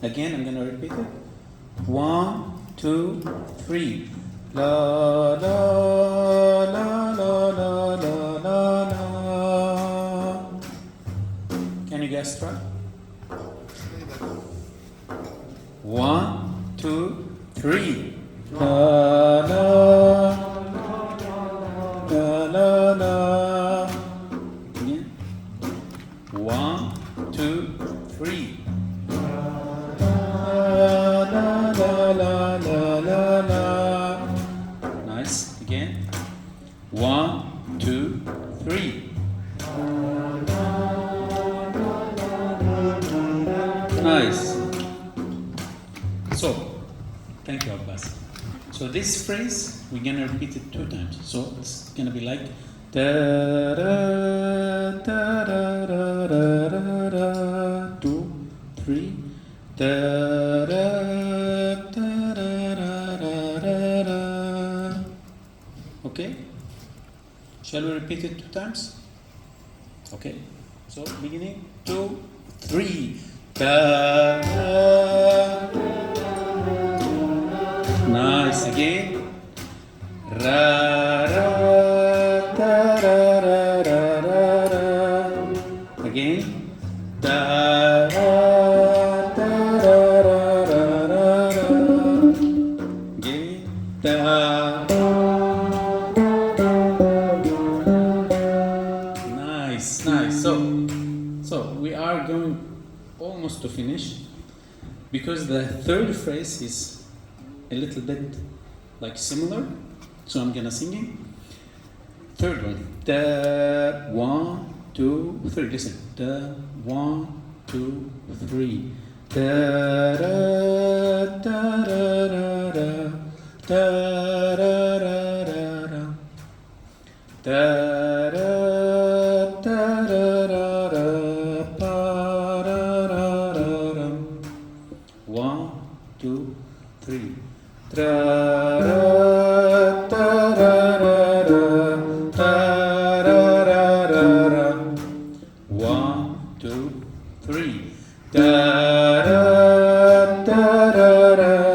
Again, I'm gonna repeat it. 1, 2, 3. La la la la la la la la. Can you guys try? 1, 2, 3. La la la la la. Again. 1, 2, 3. La la la la la la. Nice. Again. 1, 2, 3. Nice. So, thank you, Abbas. So this phrase, we're gonna repeat it 2 times. So it's gonna be like da da da da da da da 2, 3 da da da da da da da. Okay? Shall we repeat it 2 times? Okay. So beginning 2, 3 da da. Nice. Again. Ra ra da ra ra ra ra ra. Again. Da ra da ra ra ra ra ra. Again. Da. Nice, nice. So we are going almost to finish because the third phrase is a little bit like similar, so I'm gonna sing it. Third one, da 1, 2, 3. Listen, da 1, 2, 3. Da da da da da da da da da da da da da da da da pa da da da da. 1, 2, 3. Da da da da da da da da da da. 1, 2, 3. Da da da da da da da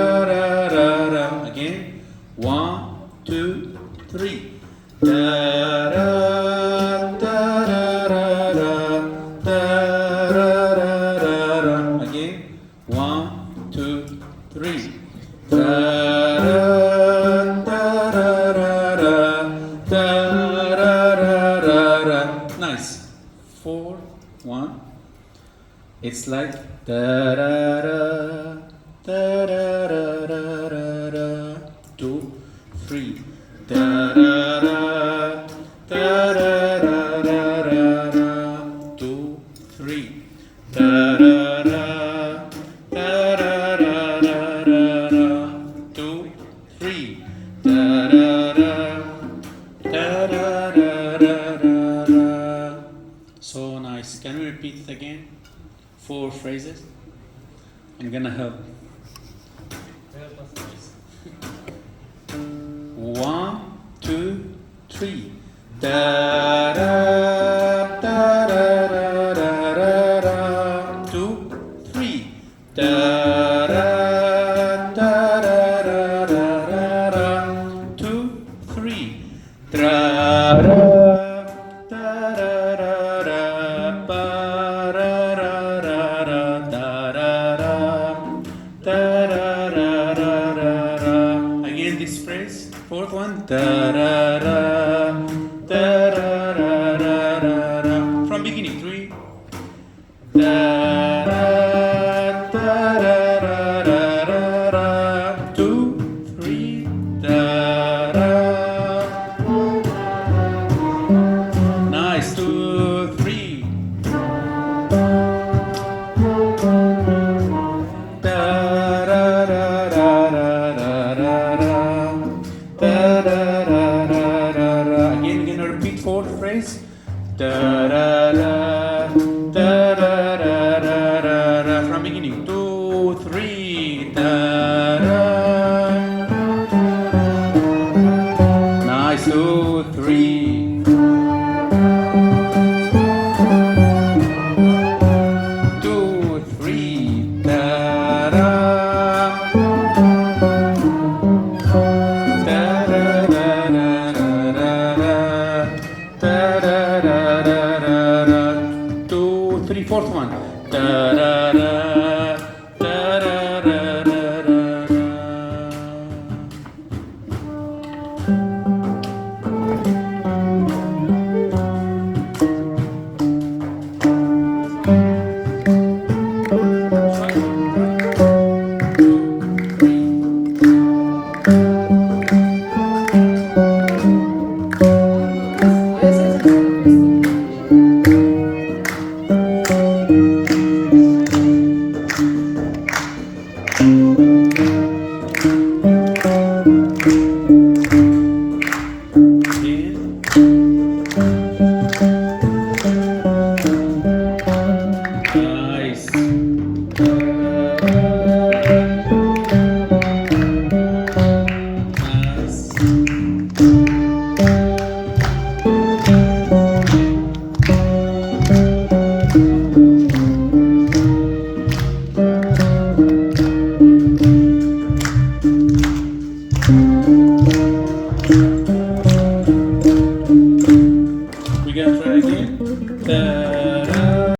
da da da. Again. 1, 2, 3. Da da da da da da da da da da. Again. 1, 2, 3. Da da da da da da da da da. Nice. 4, 1. It's like da da da da da da da da da. 2, 3. Da da da da da da da da da. 2, 3. Da da da. Da da da da da da. 2, 3. Da da da da da da da da da. So nice. Can we repeat it again? 4 phrases. I'm gonna help. 1, 2, 3. Da da da da da da da. 2, 3. Da da da da da da da. 2, 3. Tra ra da da da da pa ra ra ra ra da da da da da da da da da. Again, this phrase. 4th one. Da da da da da da da da da. From beginning. 3. Da da da da da da da. 2, 3. Da da. Nice. 2, 3. Da da da da da da da da. Da da da da da da. Again, we're gonna repeat 4th phrase. Da da da da da da da da da. From beginning. 2, 3. Da da. Nice. 2, 3. 2, Ta-ra-ra-ra-ra-ra. 2, 3, fourth one. Ta-ra-ra.